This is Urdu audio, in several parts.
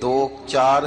2-4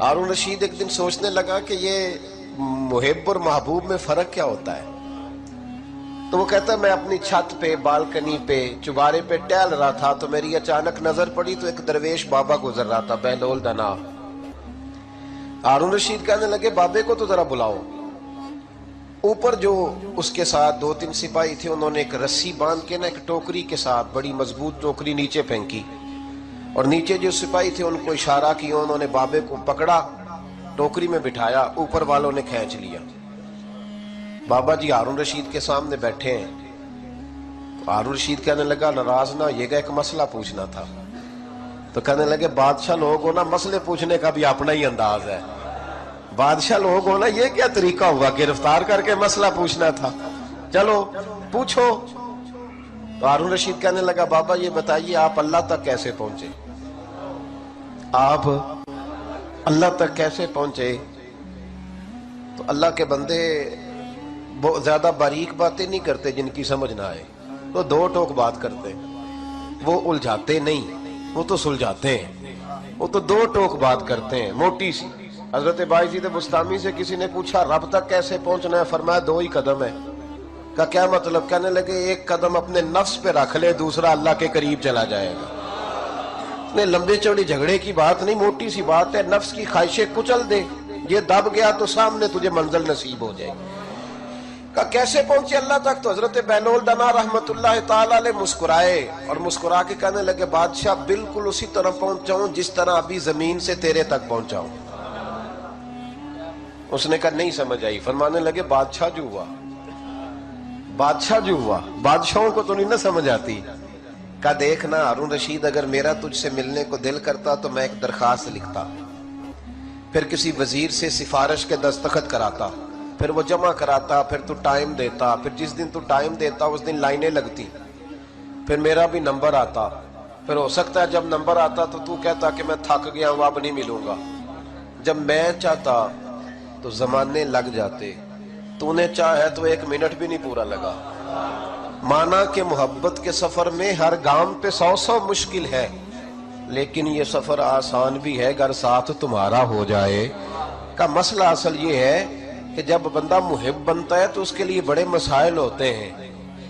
ہارون رشید ایک دن سوچنے لگا کہ یہ محب اور محبوب میں فرق کیا ہوتا ہے. تو وہ کہتا ہے میں اپنی چھت پہ بالکنی پہ چبارے پہ ٹہل رہا تھا تو میری اچانک نظر پڑی تو ایک درویش بابا گزر رہا تھا بہلول دنا. ہارون رشید کہنے لگے بابے کو تو ذرا بلاؤ. اوپر جو اس کے ساتھ 2-3 سپاہی تھے انہوں نے ایک رسی باندھ کے نا ایک ٹوکری کے ساتھ بڑی مضبوط ٹوکری نیچے پھینکی اور نیچے جو سپاہی تھے ان کو اشارہ کیا, انہوں نے بابے کو پکڑا ٹوکری میں بٹھایا, اوپر والوں نے کھینچ لیا. بابا جی ہارون رشید کے سامنے بیٹھے ہیں. ہارون رشید کہنے لگا ناراض نہ یہ گا ایک مسئلہ پوچھنا تھا. تو کہنے لگے بادشاہ لوگ ہونا مسئلے پوچھنے کا بھی اپنا ہی انداز ہے. بادشاہ لوگ ہونا یہ کیا طریقہ ہوا گرفتار کر کے مسئلہ پوچھنا تھا, چلو پوچھو. تو ہارون رشید کہنے لگا بابا یہ بتائیے آپ اللہ تک کیسے پہنچے, آپ اللہ تک کیسے پہنچے؟ تو اللہ کے بندے بہت زیادہ باریک باتیں نہیں کرتے جن کی سمجھ نہ آئے, وہ 2 ٹوک بات کرتے ہیں. وہ الجھاتے نہیں, وہ تو سلجھاتے ہیں. وہ تو 2 ٹوک بات کرتے ہیں موٹی سی. حضرت بایزید بستامی سے کسی نے پوچھا رب تک کیسے پہنچنا ہے؟ فرمایا 2 ہی قدم ہے. کا کیا مطلب؟ کہنے لگے ایک قدم اپنے نفس پہ رکھ لے, دوسرا اللہ کے قریب چلا جائے گا. نے لمبے چوڑی جھگڑے کی بات نہیں, موٹی سی بات ہے. نفس کی خواہشیں کچل دے, یہ دب گیا تو سامنے تجھے منزل نصیب ہو جائے گی. کہ کیسے پہنچے اللہ تک؟ تو حضرت بہلول دنا رحمت اللہ تعالی علیہ مسکرائے اور مسکرا کے کہنے لگے بادشاہ بالکل اسی طرح پہنچاؤں جس طرح ابھی زمین سے تیرے تک پہنچاؤں. اس نے کہا نہیں سمجھ آئی. فرمانے لگے بادشاہ جو ہوا, بادشاہ جو ہوا, بادشاہوں کو تو نہیں نہ سمجھ آتی. کہا دیکھنا ہارون رشید اگر میرا تجھ سے ملنے کو دل کرتا تو میں ایک درخواست لکھتا, پھر کسی وزیر سے سفارش کے دستخط کراتا, پھر وہ جمع کراتا, پھر تو ٹائم دیتا, پھر جس دن تو ٹائم دیتا اس دن لائنیں لگتی, پھر میرا بھی نمبر آتا, پھر ہو سکتا ہے جب نمبر آتا تو کہتا کہ میں تھک گیا ہوں اب نہیں ملوں گا. جب میں چاہتا تو زمانے لگ جاتے, تو نے چاہے تو 1 منٹ بھی نہیں پورا لگا. مانا کہ محبت کے سفر میں ہر گام پہ 100 مشکل ہے, لیکن یہ سفر آسان بھی ہے اگر ساتھ تمہارا ہو جائے. کا مسئلہ اصل یہ ہے کہ جب بندہ محب بنتا ہے تو اس کے لیے بڑے مسائل ہوتے ہیں,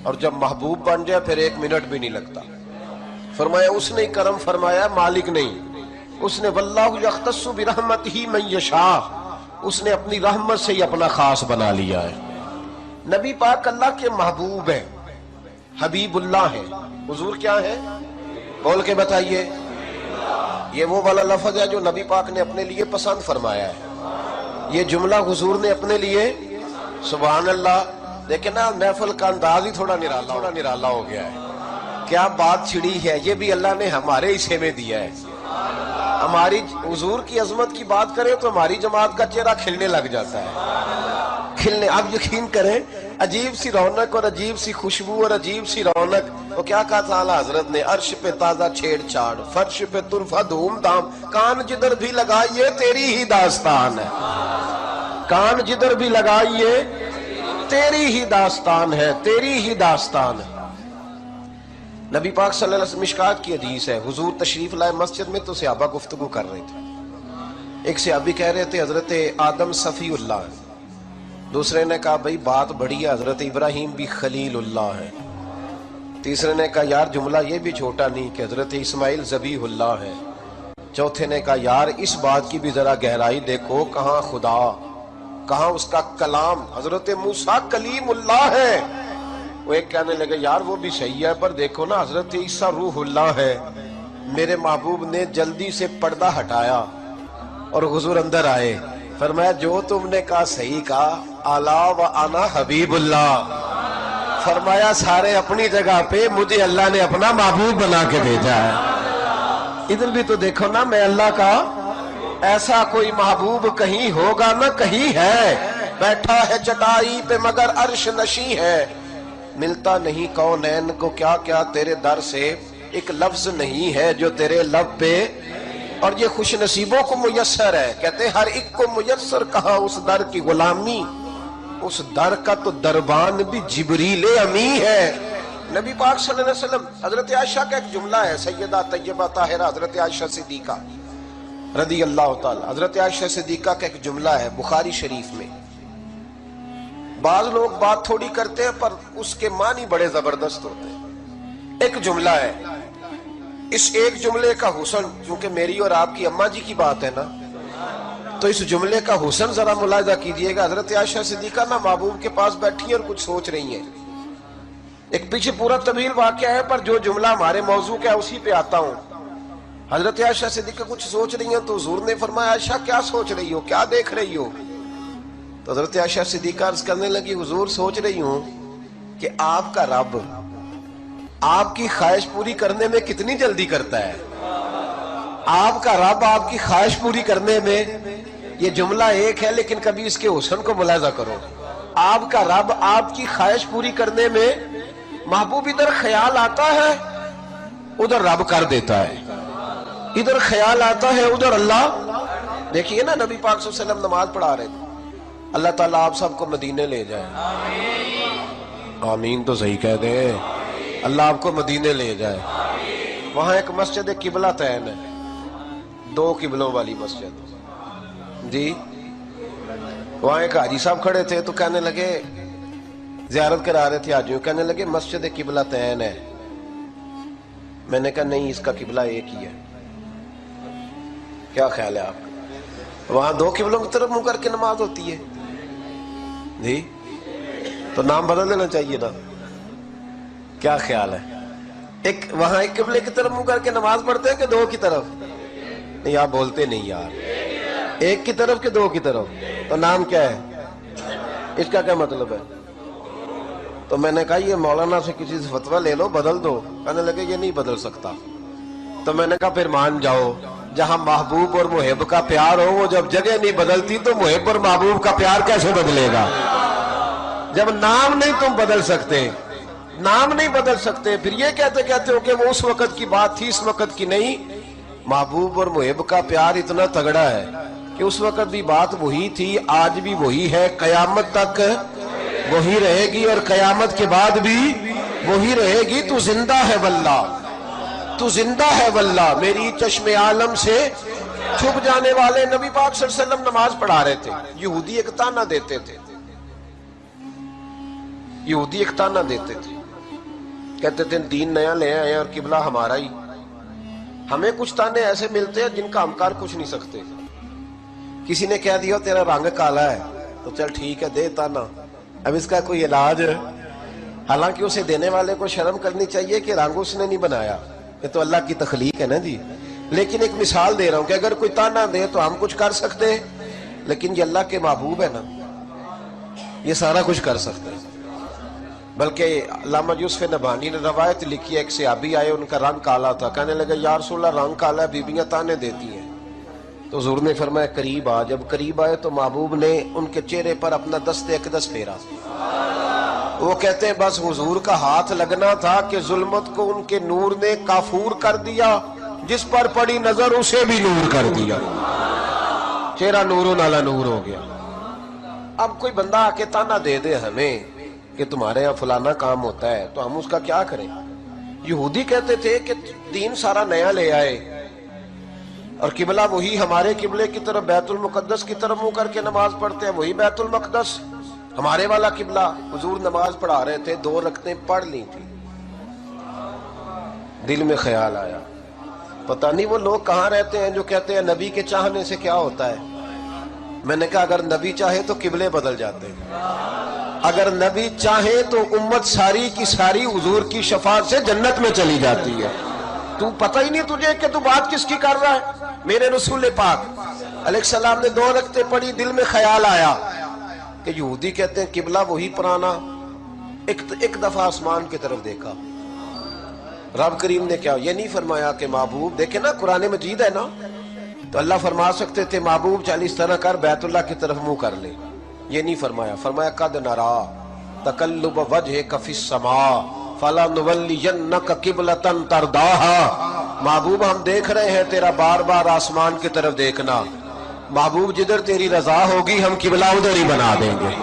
اور جب محبوب بن جائے پھر 1 منٹ بھی نہیں لگتا. فرمایا اس نے کرم فرمایا, مالک نہیں. اس نے واللہ یختص برحمتہ من یشاء, اس نے اپنی رحمت سے ہی اپنا خاص بنا لیا ہے. نبی پاک اللہ کے محبوب ہیں, حبیب اللہ ہیں. حضور کیا ہے؟ بول کے بتائیے. یہ وہ والا لفظ ہے جو نبی پاک نے اپنے لیے پسند فرمایا ہے. یہ جملہ حضور نے اپنے لیے, سبحان اللہ. لیکن نا محفل کا انداز ہی تھوڑا نرالا ہو گیا ہے. کیا بات چھڑی ہے, یہ بھی اللہ نے ہمارے حصے میں دیا ہے. ہماری حضور کی عظمت کی بات کریں تو ہماری جماعت کا چہرہ کھلنے لگ جاتا ہے, کھلنے. آپ یقین کریں عجیب سی رونق اور عجیب سی خوشبو اور عجیب سی رونق. وہ کیا کہا تھا اعلیٰ حضرت نے, عرش پہ تازہ چھیڑ چھاڑ, فرش پہ طرفہ دھوم دھام, کان جدھر بھی لگائیے تیری ہی داستان ہے. کان جدھر بھی لگائیے تیری ہی داستان ہے, تیری ہی داستان ہے. نبی پاک صلی اللہ علیہ وسلم مشکات کی حدیث ہے, حضور تشریف لائے مسجد میں تو صحابہ گفتگو کر رہے تھے. ایک صحابی کہہ رہے تھے حضرت آدم صفی اللہ ہے, دوسرے نے کہا بھئی بات بڑی ہے حضرت ابراہیم بھی خلیل اللہ ہے, تیسرے نے کہا یار جملہ یہ بھی چھوٹا نہیں کہ حضرت اسماعیل ذبیح اللہ ہے, چوتھے نے کہا یار اس بات کی بھی ذرا گہرائی دیکھو, کہاں خدا, کہاں اس کا کلام, حضرت موسیٰ کلیم اللہ ہے. وہ ایک کہنے لگے یار وہ بھی صحیح ہے پر دیکھو نا حضرت عیسیٰ روح اللہ ہے. میرے محبوب نے جلدی سے پردہ ہٹایا اور حضور اندر آئے. فرمایا جو تم نے کہا صحیح کہا, الا و انا حبیب اللہ. فرمایا سارے اپنی جگہ پہ, مجھے اللہ نے اپنا محبوب بنا کے بھیجا ہے. ادھر بھی تو دیکھو نا, میں اللہ کا ایسا کوئی محبوب کہیں ہوگا نہ کہیں ہے, بیٹھا ہے چٹائی پہ مگر عرش نشیں ہے. ملتا نہیں کونین کو کیا کیا تیرے در سے, ایک لفظ نہیں ہے جو تیرے لب پہ, اور یہ خوش نصیبوں کو میسر ہے. کہتے ہر ایک کو میسر کہا اس در کی غلامی, اس در کا تو دربان بھی جبریل امی ہے. نبی پاک صلی اللہ علیہ وسلم, حضرت عائشہ کا ایک جملہ ہے, سیدہ طیبہ طاہرہ حضرت عائشہ صدیقہ, رضی اللہ تعالی۔ حضرت عائشہ صدیقہ کا ایک جملہ ہے بخاری شریف میں، بعض لوگ بات تھوڑی کرتے ہیں پر اس کے معنی بڑے زبردست ہوتے ہیں۔ ایک جملہ ہے، اس ایک جملے کا حسن، کیونکہ میری اور آپ کی اماں جی کی بات ہے نا، تو اس جملے کا حسن ذرا ملاحظہ کیجئے گا۔ حضرت عائشہ صدیقہ نا محبوب کے پاس بیٹھی ہیں اور کچھ سوچ رہی ہیں، ایک پیچھے پورا طویل واقعہ ہے پر جو جملہ ہمارے موضوع کا ہے اسی پہ آتا ہوں۔ حضرت عائشہ صدیقہ کچھ سوچ رہی ہیں تو حضور نے فرمایا عائشہ کیا سوچ رہی ہو، کیا دیکھ رہی ہو؟ تو حضرت عائشہ صدیقہ عرض کرنے لگی حضور سوچ رہی ہوں کہ آپ کا رب آپ کی خواہش پوری کرنے میں کتنی جلدی کرتا ہے۔ آپ کا رب آپ کی خواہش پوری کرنے میں، یہ جملہ ایک ہے لیکن کبھی اس کے حسن کو ملاحظہ کرو۔ آپ کا رب آپ کی خواہش پوری کرنے میں، محبوب ادھر خیال آتا ہے ادھر رب کر دیتا ہے، ادھر خیال آتا ہے ادھر اللہ۔ دیکھیے نا نبی پاک صلی اللہ علیہ وسلم نماز پڑھا رہے تھے، اللہ تعالیٰ آپ سب کو مدینے لے جائے، آمین تو صحیح کہہ دیں، اللہ آپ کو مدینے لے جائے۔ وہاں ایک مسجد قبلہ تین ہے، دو قبلوں والی مسجد جی۔ وہاں ایک حاجی صاحب کھڑے تھے تو کہنے لگے، زیارت کرا رہے تھے حاجیوں، کہنے لگے مسجد قبلہ تین ہے۔ میں نے کہا نہیں، اس کا قبلہ ایک ہی ہے۔ کیا خیال ہے آپ کا؟ وہاں دو قبلوں کی طرف منہ کر کے نماز ہوتی ہے جی، تو نام بدل دینا چاہیے نا، کیا خیال ہے؟ ایک وہاں ایک قبلے کی طرف منہ کر کے نماز پڑھتے ہیں کہ دو کی طرف؟ نہیں آپ بولتے نہیں یار، ایک کی طرف کہ دو کی طرف؟ تو نام کیا ہے اس کا، کیا مطلب ہے؟ تو میں نے کہا یہ مولانا سے کسی سے فتویٰ لے لو، بدل دو۔ کہنے لگے یہ نہیں بدل سکتا۔ تو میں نے کہا پھر مان جاؤ، جہاں محبوب اور محب کا پیار ہو، وہ جب جگہ نہیں بدلتی تو محب اور محبوب کا پیار کیسے بدلے گا؟ جب نام نہیں تم بدل سکتے، نام نہیں بدل سکتے، پھر یہ کہتے ہو کہ وہ اس وقت کی بات تھی اس وقت کی نہیں۔ محبوب اور محب کا پیار اتنا تگڑا ہے کہ اس وقت بھی بات وہی تھی، آج بھی وہی ہے، قیامت تک وہی رہے گی اور قیامت کے بعد بھی وہی رہے گی۔ تو زندہ ہے واللہ، تو زندہ ہے واللہ۔ میری چشم عالم سے چھپ جانے والے نبی پاک صلی اللہ علیہ وسلم نماز پڑھا رہے تھے، یہودی ایک تانا دیتے تھے، یہودی ایک تانا دیتے تھے، کہتے تھے دین نیا لے آئے اور قبلہ ہمارا ہی۔ ہمیں کچھ تانے ایسے ملتے ہیں جن کا ہم کر کچھ نہیں سکتے۔ کسی نے کہہ دیا تیرا رنگ کالا ہے تو چل ٹھیک ہے دے تانا، اب اس کا کوئی علاج ہے؟ حالانکہ اسے دینے والے کو شرم کرنی چاہیے کہ رنگ اس نے نہیں بنایا، یہ تو اللہ کی تخلیق ہے نا جی۔ لیکن ایک مثال دے رہا ہوں کہ اگر کوئی تانا دے تو ہم کچھ کر سکتے ہیں، لیکن یہ اللہ کے محبوب ہے نا، یہ سارا کچھ کر سکتے ہیں۔ بلکہ علامہ یوسف نبہانی نے روایت لکھی ہے، ایک صحابی آئے ان کا رنگ کالا تھا، کہنے لگے یا رسول اللہ رنگ کالا ہے، بیویاں تانے دیتی ہیں۔ تو حضور نے فرمایا قریب آ۔ جب قریب آئے تو محبوب نے ان کے چہرے پر اپنا دست اقدس پھیرا۔ وہ کہتے ہیں بس حضور کا ہاتھ لگنا تھا کہ ظلمت کو ان کے نور نے کافور کر دیا، جس پر پڑی نظر اسے بھی نور کر دیا، چہرہ نور علی نور ہو گیا۔ اب کوئی بندہ آ کے تانا دے دے ہمیں کہ تمہارے یہاں فلانا کام ہوتا ہے تو ہم اس کا کیا کریں؟ یہودی کہتے تھے کہ دین سارا نیا لے آئے اور قبلہ وہی ہمارے قبلے کی طرف بیت المقدس کی طرف منہ کر کے نماز پڑھتے ہیں، وہی بیت المقدس ہمارے والا قبلہ۔ حضور نماز پڑھا رہے تھے، 2 رکعتیں پڑھ لی تھی، دل میں خیال آیا پتہ نہیں وہ لوگ کہاں رہتے ہیں جو کہتے ہیں نبی کے چاہنے سے کیا ہوتا ہے۔ میں نے کہا اگر نبی چاہے تو قبلے بدل جاتے ہیں، اگر نبی چاہے تو امت ساری کی ساری حضور کی شفاعت سے جنت میں چلی جاتی ہے۔ تو پتہ ہی نہیں تجھے کہ تو بات کس کی کر رہا ہے؟ میرے رسول پاک علیہ السلام نے 2 رکعتیں پڑھی، دل میں خیال آیا کہ یہودی کہتے ہیں قبلہ وہی پرانا۔ ایک دفعہ آسمان کی طرف دیکھا، رب کریم نے کیا، یہ نہیں فرمایا کہ محبوب، دیکھیں نا قرآن مجید ہے نا، تو اللہ فرما سکتے تھے محبوب چل اس طرح کر بیت اللہ کی طرف منہ کر لے، یہ نہیں فرمایا۔ فرمایا قد نرا تقلب وجهك في السماء فلنولینک قبلۃ ترضاها۔ محبوب ہم دیکھ رہے ہیں تیرا بار بار آسمان کی طرف دیکھنا، محبوب جدھر تیری رضا ہوگی ہم قبلہ ادھر ہی بنا دیں گے،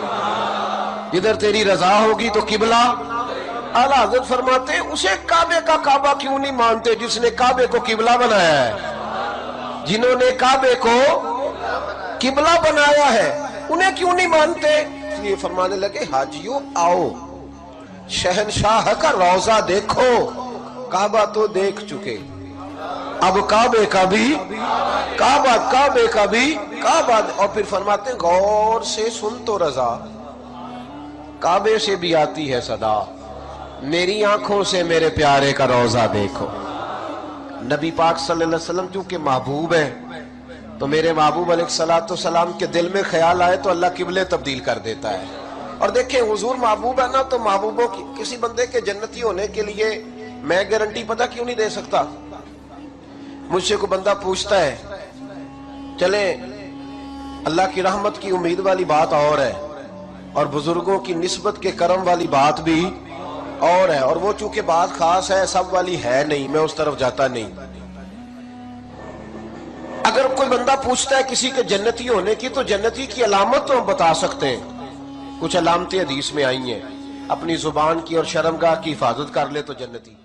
جدھر تیری رضا ہوگی تو قبلہ۔ اعلیٰ حضرت فرماتے ہیں اسے کعبے کا کعبہ کیوں نہیں مانتے جس نے کعبے کو قبلہ بنایا ہے؟ جنہوں نے کعبے کو قبلہ بنایا ہے انہیں کیوں نہیں مانتے؟ اس لیے فرمانے لگے حاجیوں آؤ شہنشاہ کا روضہ دیکھو، کعبہ تو دیکھ چکے، اب کعبے کا بھی کعبے کا بھی کعبہ۔ اور پھر فرماتے ہیں غور سے سن تو رضا، کعبے سے بھی آتی ہے صدا، میری آنکھوں سے میرے پیارے کا روضہ دیکھو۔ نبی پاک صلی اللہ علیہ وسلم چونکہ محبوب ہے تو میرے محبوب علیہ السلام کے دل میں خیال آئے تو اللہ قبلے تبدیل کر دیتا ہے۔ اور دیکھیں حضور محبوب ہے نا، تو محبوبوں کی کسی بندے کے جنتی ہونے کے لیے میں گارنٹی پتہ کیوں نہیں دے سکتا؟ مجھ سے کوئی بندہ پوچھتا ہے چلیں اللہ کی رحمت کی امید والی بات اور ہے اور بزرگوں کی نسبت کے کرم والی بات بھی اور ہے، اور وہ چونکہ بات خاص ہے سب والی ہے نہیں، میں اس طرف جاتا نہیں۔ اگر کوئی بندہ پوچھتا ہے کسی کے جنتی ہونے کی تو جنتی کی علامت تو ہم بتا سکتے ہیں، کچھ علامتیں حدیث میں آئی ہیں، اپنی زبان کی اور شرمگاہ کی حفاظت کر لے تو جنتی۔